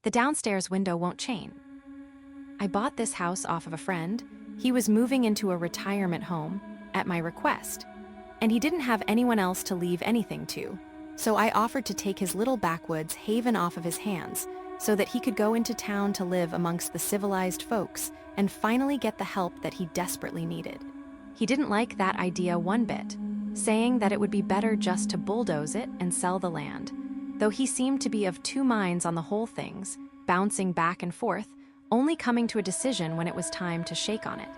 The downstairs window won't chain. I bought this house off of a friend. He was moving into a retirement home at my request, and he didn't have anyone else to leave anything to. So I offered to take his little backwoods haven off of his hands so that he could go into town to live amongst the civilized folks and finally get the help that he desperately needed. He didn't like that idea one bit, saying that it would be better just to bulldoze it and sell the land, though he seemed to be of two minds on the whole things, bouncing back and forth, only coming to a decision when it was time to shake on it.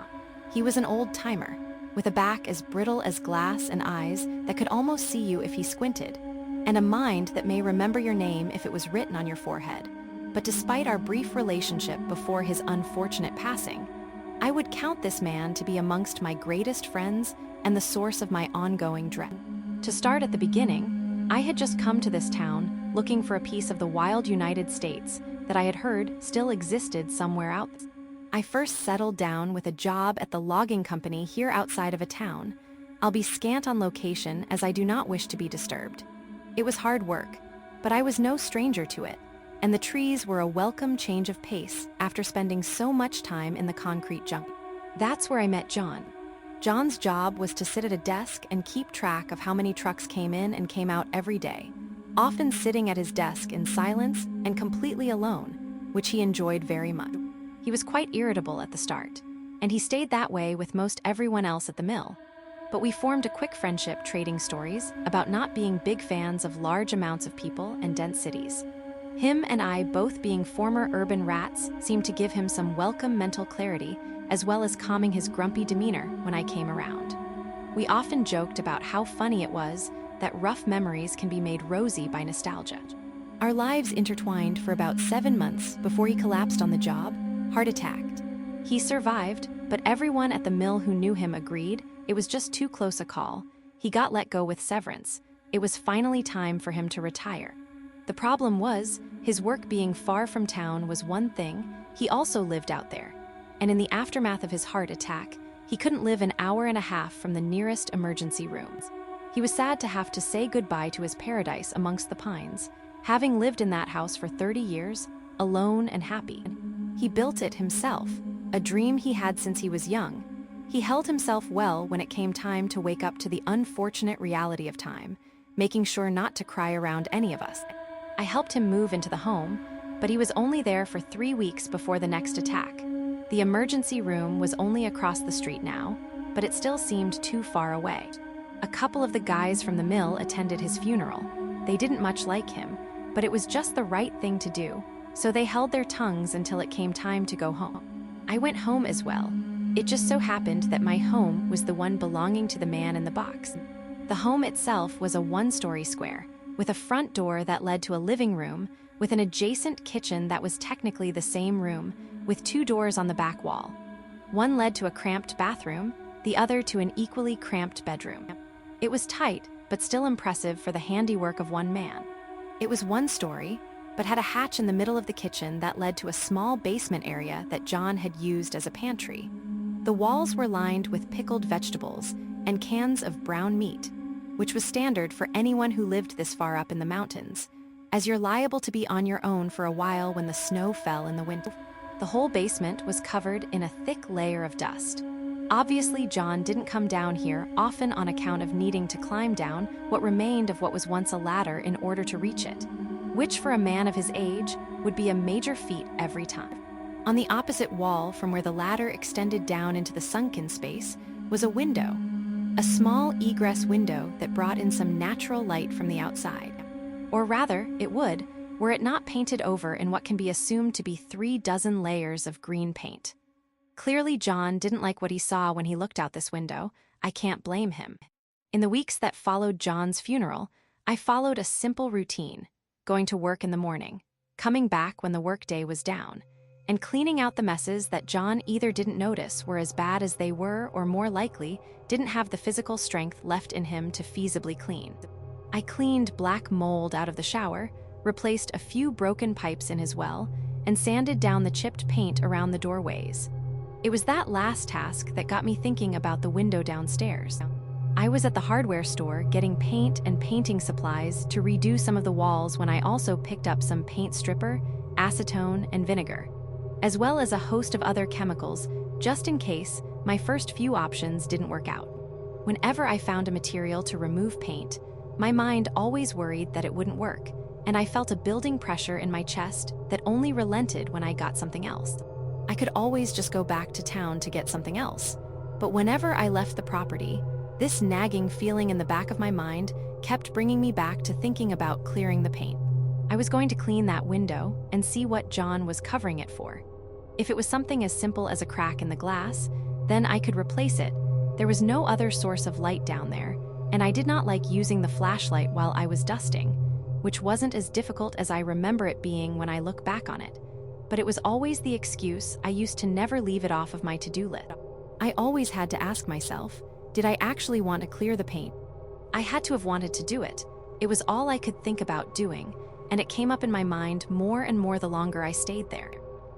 He was an old-timer, with a back as brittle as glass and eyes that could almost see you if he squinted, and a mind that may remember your name if it was written on your forehead. But despite our brief relationship before his unfortunate passing, I would count this man to be amongst my greatest friends and the source of my ongoing dread. To start at the beginning, I had just come to this town looking for a piece of the wild United States that I had heard still existed somewhere out there. I first settled down with a job at the logging company here outside of a town. I'll be scant on location as I do not wish to be disturbed. It was hard work, but I was no stranger to it, and the trees were a welcome change of pace after spending so much time in the concrete jungle. That's where I met John. John's job was to sit at a desk and keep track of how many trucks came in and came out every day, often sitting at his desk in silence and completely alone, which he enjoyed very much. He was quite irritable at the start, and he stayed that way with most everyone else at the mill. But we formed a quick friendship trading stories about not being big fans of large amounts of people and dense cities. Him and I, both being former urban rats, seemed to give him some welcome mental clarity, as well as calming his grumpy demeanor when I came around. We often joked about how funny it was that rough memories can be made rosy by nostalgia. Our lives intertwined for about 7 months before he collapsed on the job, heart attacked. He survived, but everyone at the mill who knew him agreed it was just too close a call. He got let go with severance. It was finally time for him to retire. The problem was, his work being far from town was one thing, he also lived out there. And in the aftermath of his heart attack, he couldn't live an hour and a half from the nearest emergency rooms. He was sad to have to say goodbye to his paradise amongst the pines, having lived in that house for 30 years, alone and happy. He built it himself, a dream he had since he was young. He held himself well when it came time to wake up to the unfortunate reality of time, making sure not to cry around any of us. I helped him move into the home, but he was only there for 3 weeks before the next attack. The emergency room was only across the street now, but it still seemed too far away. A couple of the guys from the mill attended his funeral. They didn't much like him, but it was just the right thing to do, so they held their tongues until it came time to go home. I went home as well. It just so happened that my home was the one belonging to the man in the box. The home itself was a one-story square, with a front door that led to a living room, with an adjacent kitchen that was technically the same room, with 2 doors on the back wall. One led to a cramped bathroom, the other to an equally cramped bedroom. It was tight, but still impressive for the handiwork of one man. It was one story, but had a hatch in the middle of the kitchen that led to a small basement area that John had used as a pantry. The walls were lined with pickled vegetables and cans of brown meat, which was standard for anyone who lived this far up in the mountains, as you're liable to be on your own for a while when the snow fell in the winter. The whole basement was covered in a thick layer of dust. Obviously, John didn't come down here often on account of needing to climb down what remained of what was once a ladder in order to reach it, which for a man of his age would be a major feat every time. On the opposite wall from where the ladder extended down into the sunken space was a window, a small egress window that brought in some natural light from the outside. Or rather, it would, were it not painted over in what can be assumed to be 3 dozen layers of green paint. Clearly, John didn't like what he saw when he looked out this window. I can't blame him. In the weeks that followed John's funeral, I followed a simple routine, going to work in the morning, coming back when the workday was down, and cleaning out the messes that John either didn't notice were as bad as they were or more likely didn't have the physical strength left in him to feasibly clean. I cleaned black mold out of the shower, replaced a few broken pipes in his well, and sanded down the chipped paint around the doorways. It was that last task that got me thinking about the window downstairs. I was at the hardware store getting paint and painting supplies to redo some of the walls when I also picked up some paint stripper acetone, and vinegar, as well as a host of other chemicals, just in case my first few options didn't work out. Whenever I found a material to remove paint, my mind always worried that it wouldn't work, and I felt a building pressure in my chest that only relented when I got something else. I could always just go back to town to get something else, but whenever I left the property, this nagging feeling in the back of my mind kept bringing me back to thinking about clearing the paint. I was going to clean that window and see what John was covering it for. If it was something as simple as a crack in the glass, then I could replace it. There was no other source of light down there, and I did not like using the flashlight while I was dusting, which wasn't as difficult as I remember it being when I look back on it. But it was always the excuse I used to never leave it off of my to-do list. I always had to ask myself, did I actually want to clear the paint? I had to have wanted to do it. It was all I could think about doing, and it came up in my mind more and more the longer I stayed there.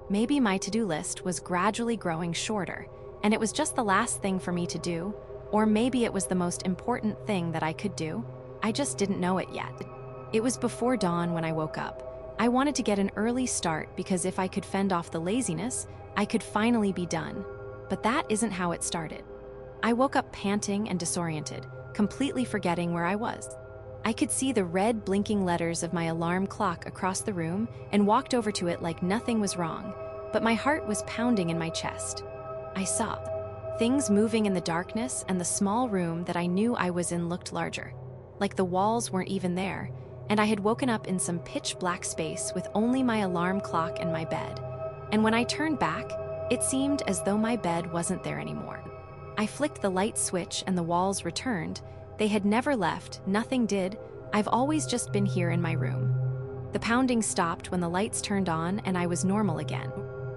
Maybe my to-do list was gradually growing shorter, and it was just the last thing for me to do, or maybe it was the most important thing that I could do. I just didn't know it yet. It was before dawn when I woke up. I wanted to get an early start because if I could fend off the laziness, I could finally be done. But that isn't how it started. I woke up panting and disoriented, completely forgetting where I was. I could see the red blinking letters of my alarm clock across the room and walked over to it like nothing was wrong, but my heart was pounding in my chest. I saw things moving in the darkness, and the small room that I knew I was in looked larger, like the walls weren't even there, and I had woken up in some pitch black space with only my alarm clock and my bed. And when I turned back, it seemed as though my bed wasn't there anymore. I flicked the light switch and the walls returned. They had never left, nothing did. I've always just been here in my room. The pounding stopped when the lights turned on and I was normal again.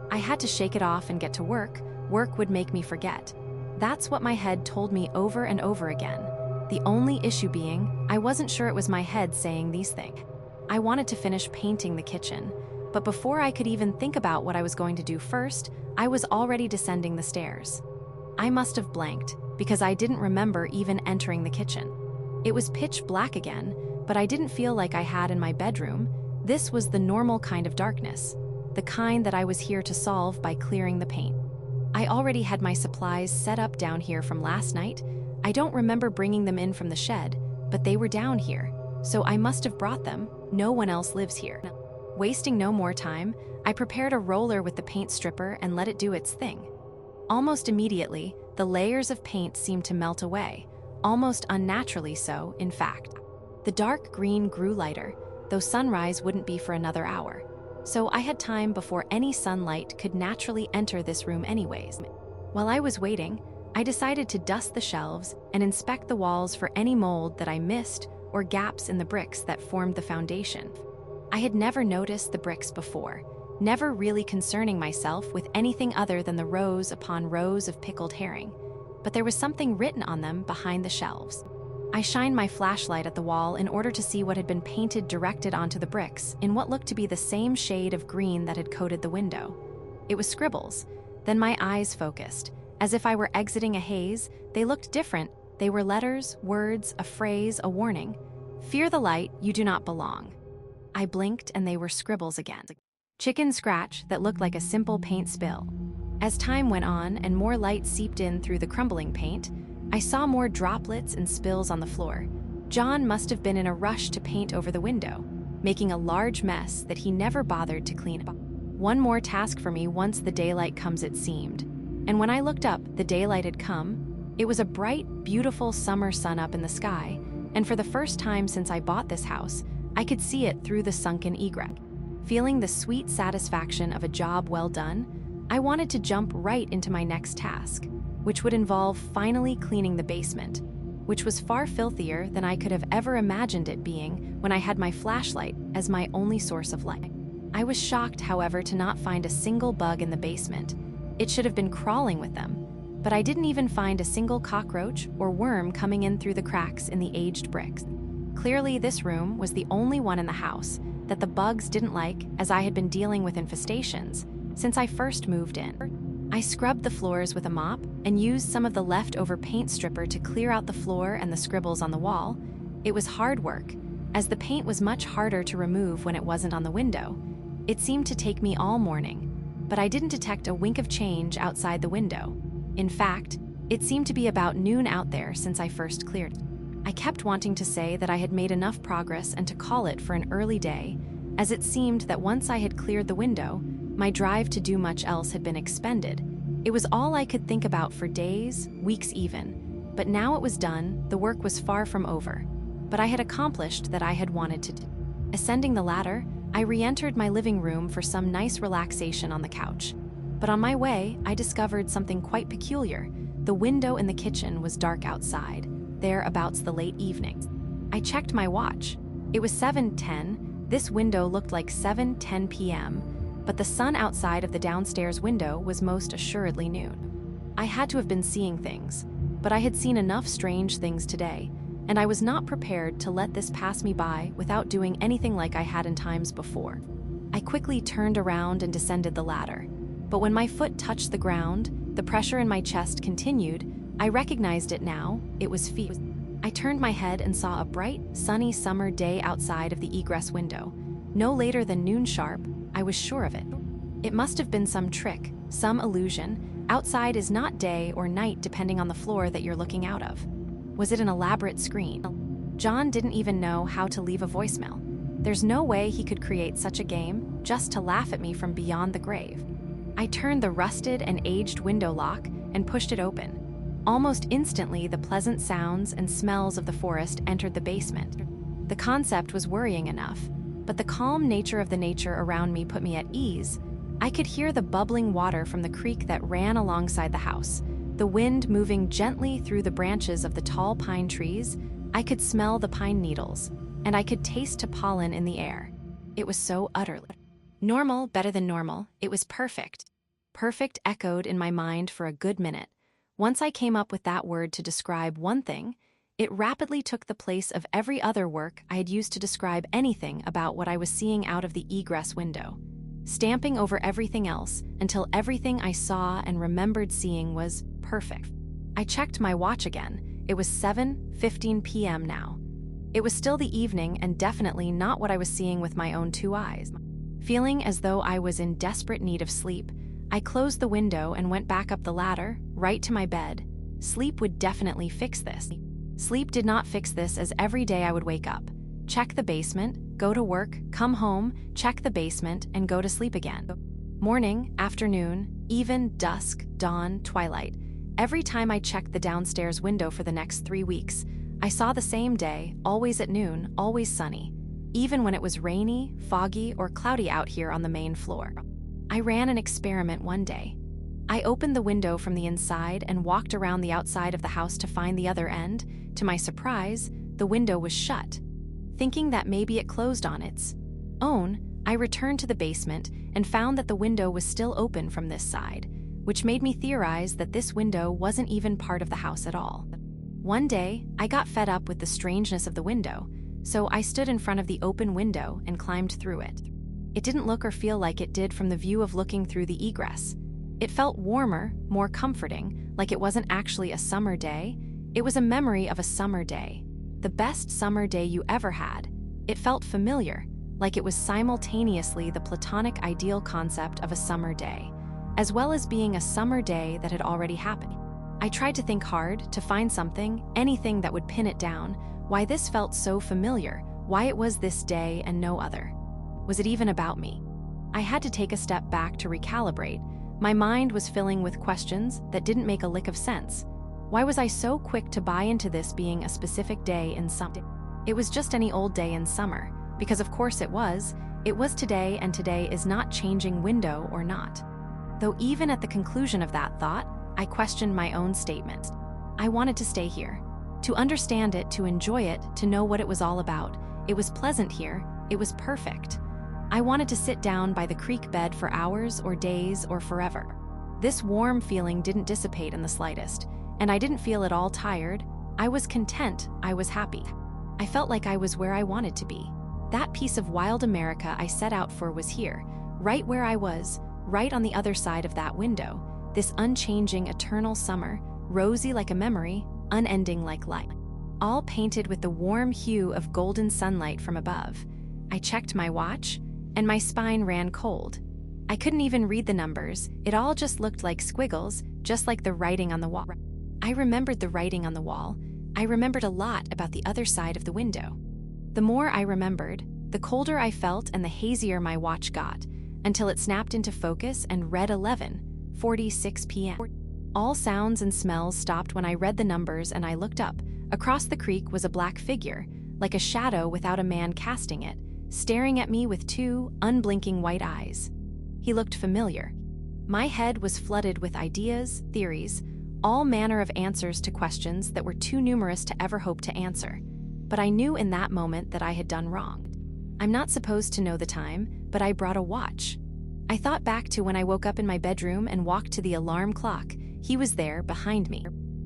I had to shake it off and get to work. Work would make me forget. That's what my head told me over and over again. The only issue being, I wasn't sure it was my head saying these things. I wanted to finish painting the kitchen, but before I could even think about what I was going to do first, I was already descending the stairs. I must have blanked, because I didn't remember even entering the kitchen. It was pitch black again, but I didn't feel like I had in my bedroom. This was the normal kind of darkness, the kind that I was here to solve by clearing the paint. I already had my supplies set up down here from last night. I don't remember bringing them in from the shed, but they were down here, so I must have brought them. No one else lives here. Wasting no more time, I prepared a roller with the paint stripper and let it do its thing. Almost immediately, the layers of paint seemed to melt away, almost unnaturally so, in fact. The dark green grew lighter, though sunrise wouldn't be for another hour, so I had time before any sunlight could naturally enter this room anyways. While I was waiting, I decided to dust the shelves and inspect the walls for any mold that I missed or gaps in the bricks that formed the foundation. I had never noticed the bricks before, never really concerning myself with anything other than the rows upon rows of pickled herring, but there was something written on them behind the shelves. I shined my flashlight at the wall in order to see what had been painted directed onto the bricks in what looked to be the same shade of green that had coated the window. It was scribbles. Then my eyes focused. As if I were exiting a haze, they looked different. They were letters, words, a phrase, a warning. Fear the light, you do not belong. I blinked and they were scribbles again. Chicken scratch that looked like a simple paint spill. As time went on and more light seeped in through the crumbling paint, I saw more droplets and spills on the floor. John must have been in a rush to paint over the window, making a large mess that he never bothered to clean up. One more task for me once the daylight comes, it seemed. And when I looked up, the daylight had come. It was a bright, beautiful summer sun up in the sky, and for the first time since I bought this house, I could see it through the sunken egret. Feeling the sweet satisfaction of a job well done, I wanted to jump right into my next task, which would involve finally cleaning the basement, which was far filthier than I could have ever imagined it being when I had my flashlight as my only source of light. I was shocked, however, to not find a single bug in the basement. It should have been crawling with them, but I didn't even find a single cockroach or worm coming in through the cracks in the aged bricks. Clearly, this room was the only one in the house that the bugs didn't like, as I had been dealing with infestations since I first moved in. I scrubbed the floors with a mop and used some of the leftover paint stripper to clear out the floor and the scribbles on the wall. It was hard work, as the paint was much harder to remove when it wasn't on the window. It seemed to take me all morning, but I didn't detect a wink of change outside the window. In fact, it seemed to be about noon out there since I first cleared it. I kept wanting to say that I had made enough progress and to call it for an early day, as it seemed that once I had cleared the window, my drive to do much else had been expended. It was all I could think about for days, weeks even. But now it was done, the work was far from over. But I had accomplished that I had wanted to do. Ascending the ladder, I re-entered my living room for some nice relaxation on the couch. But on my way, I discovered something quite peculiar. The window in the kitchen was dark outside, thereabouts the late evening. I checked my watch. It was 7:10. This window looked like 7:10 p.m., but the sun outside of the downstairs window was most assuredly noon. I had to have been seeing things, but I had seen enough strange things today, and I was not prepared to let this pass me by without doing anything like I had in times before. I quickly turned around and descended the ladder, but when my foot touched the ground, the pressure in my chest continued. I recognized it now. It was fear. I turned my head and saw a bright, sunny summer day outside of the egress window. No later than noon sharp, I was sure of it. It must have been some trick, some illusion. Outside is not day or night depending on the floor that you're looking out of. Was it an elaborate screen? John didn't even know how to leave a voicemail. There's no way he could create such a game just to laugh at me from beyond the grave. I turned the rusted and aged window lock and pushed it open. Almost instantly, the pleasant sounds and smells of the forest entered the basement. The concept was worrying enough, but the calm nature of the nature around me put me at ease. I could hear the bubbling water from the creek that ran alongside the house, the wind moving gently through the branches of the tall pine trees. I could smell the pine needles, and I could taste the pollen in the air. It was so utterly normal, better than normal. It was perfect. Perfect echoed in my mind for a good minute. Once I came up with that word to describe one thing, it rapidly took the place of every other word I had used to describe anything about what I was seeing out of the egress window, stamping over everything else until everything I saw and remembered seeing was perfect. I checked my watch again. It was 7:15 p.m. now. It was still the evening and definitely not what I was seeing with my own two eyes. Feeling as though I was in desperate need of sleep, I closed the window and went back up the ladder, right to my bed. Sleep would definitely fix this. Sleep did not fix this, as every day I would wake up, check the basement, go to work, come home, check the basement, and go to sleep again. Morning, afternoon, even, dusk, dawn, twilight. Every time I checked the downstairs window for the next 3 weeks, I saw the same day, always at noon, always sunny, even when it was rainy, foggy, or cloudy out here on the main floor. I ran an experiment one day. I opened the window from the inside and walked around the outside of the house to find the other end. To my surprise, the window was shut. Thinking that maybe it closed on its own, I returned to the basement and found that the window was still open from this side, which made me theorize that this window wasn't even part of the house at all. One day, I got fed up with the strangeness of the window, so I stood in front of the open window and climbed through it. It didn't look or feel like it did from the view of looking through the egress. It felt warmer, more comforting, like it wasn't actually a summer day. It was a memory of a summer day, the best summer day you ever had. It felt familiar, like it was simultaneously the platonic ideal concept of a summer day, as well as being a summer day that had already happened. I tried to think hard, to find something, anything that would pin it down, why this felt so familiar, why it was this day and no other. Was it even about me? I had to take a step back to recalibrate. My mind was filling with questions that didn't make a lick of sense. Why was I so quick to buy into this being a specific day in summer? It was just any old day in summer, because of course it was. It was today, and today is not changing window or not. Though even at the conclusion of that thought, I questioned my own statement. I wanted to stay here, to understand it, to enjoy it, to know what it was all about. It was pleasant here. It was perfect. I wanted to sit down by the creek bed for hours or days or forever. This warm feeling didn't dissipate in the slightest, and I didn't feel at all tired. I was content. I was happy. I felt like I was where I wanted to be. That piece of wild America I set out for was here, right where I was, right on the other side of that window. This unchanging, eternal summer, rosy like a memory, unending like light, all painted with the warm hue of golden sunlight from above. I checked my watch, and my spine ran cold. I couldn't even read the numbers, it all just looked like squiggles, just like the writing on the wall. I remembered the writing on the wall. I remembered a lot about the other side of the window. The more I remembered, the colder I felt and the hazier my watch got, until it snapped into focus and read 11:46 p.m. All sounds and smells stopped when I read the numbers and I looked up. Across the creek was a black figure, like a shadow without a man casting it, staring at me with two unblinking white eyes. He looked familiar. My head was flooded with ideas, theories, all manner of answers to questions that were too numerous to ever hope to answer. But I knew in that moment that I had done wrong. I'm not supposed to know the time, but I brought a watch. I thought back to when I woke up in my bedroom and walked to the alarm clock. He was there, behind me.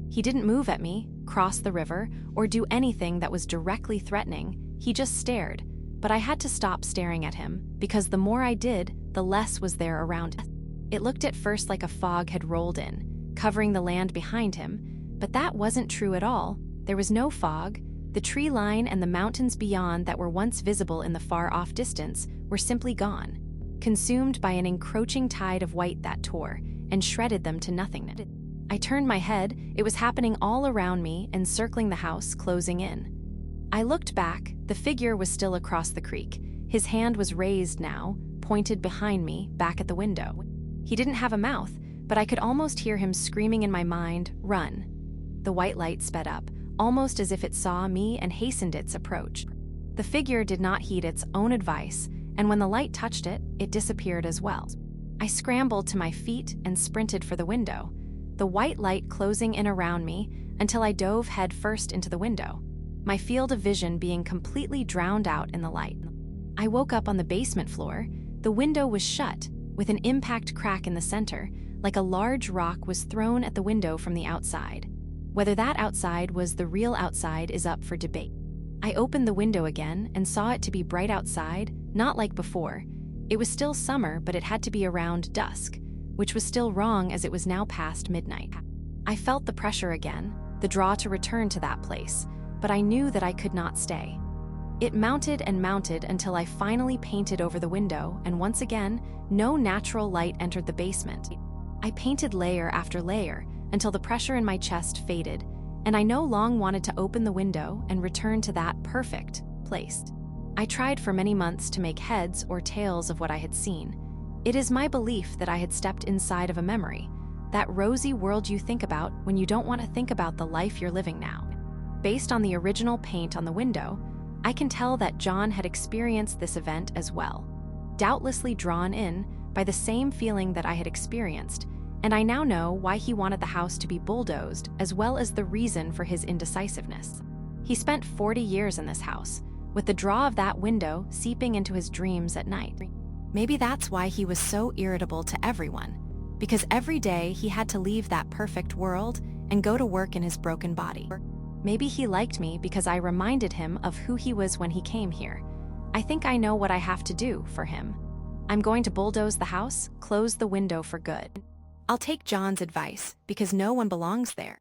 He didn't move at me, cross the river, or do anything that was directly threatening. He just stared. But I had to stop staring at him, because the more I did, the less was there around. It looked at first like a fog had rolled in, covering the land behind him, but that wasn't true at all. There was no fog. The tree line and the mountains beyond that were once visible in the far-off distance were simply gone, consumed by an encroaching tide of white that tore and shredded them to nothingness. I turned my head. It was happening all around me, encircling the house, closing in. I looked back. The figure was still across the creek. His hand was raised now, pointed behind me, back at the window. He didn't have a mouth, but I could almost hear him screaming in my mind, "Run." The white light sped up, almost as if it saw me and hastened its approach. The figure did not heed its own advice, and when the light touched it, it disappeared as well. I scrambled to my feet and sprinted for the window, the white light closing in around me until I dove head first into the window, my field of vision being completely drowned out in the light. I woke up on the basement floor. The window was shut, with an impact crack in the center, like a large rock was thrown at the window from the outside. Whether that outside was the real outside is up for debate. I opened the window again and saw it to be bright outside, not like before. It was still summer, but it had to be around dusk, which was still wrong as it was now past midnight. I felt the pressure again, the draw to return to that place, but I knew that I could not stay. It mounted and mounted until I finally painted over the window, and once again, no natural light entered the basement. I painted layer after layer until the pressure in my chest faded, and I no longer wanted to open the window and return to that perfect place. I tried for many months to make heads or tails of what I had seen. It is my belief that I had stepped inside of a memory, that rosy world you think about when you don't want to think about the life you're living now. Based on the original paint on the window, I can tell that John had experienced this event as well, doubtlessly drawn in by the same feeling that I had experienced, and I now know why he wanted the house to be bulldozed, as well as the reason for his indecisiveness. He spent 40 years in this house, with the draw of that window seeping into his dreams at night. Maybe that's why he was so irritable to everyone, because every day he had to leave that perfect world and go to work in his broken body. Maybe he liked me because I reminded him of who he was when he came here. I think I know what I have to do for him. I'm going to bulldoze the house, close the window for good. I'll take John's advice, because no one belongs there.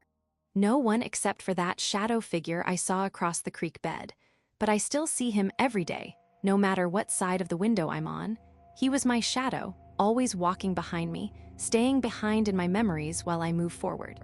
No one except for that shadow figure I saw across the creek bed. But I still see him every day, no matter what side of the window I'm on. He was my shadow, always walking behind me, staying behind in my memories while I move forward.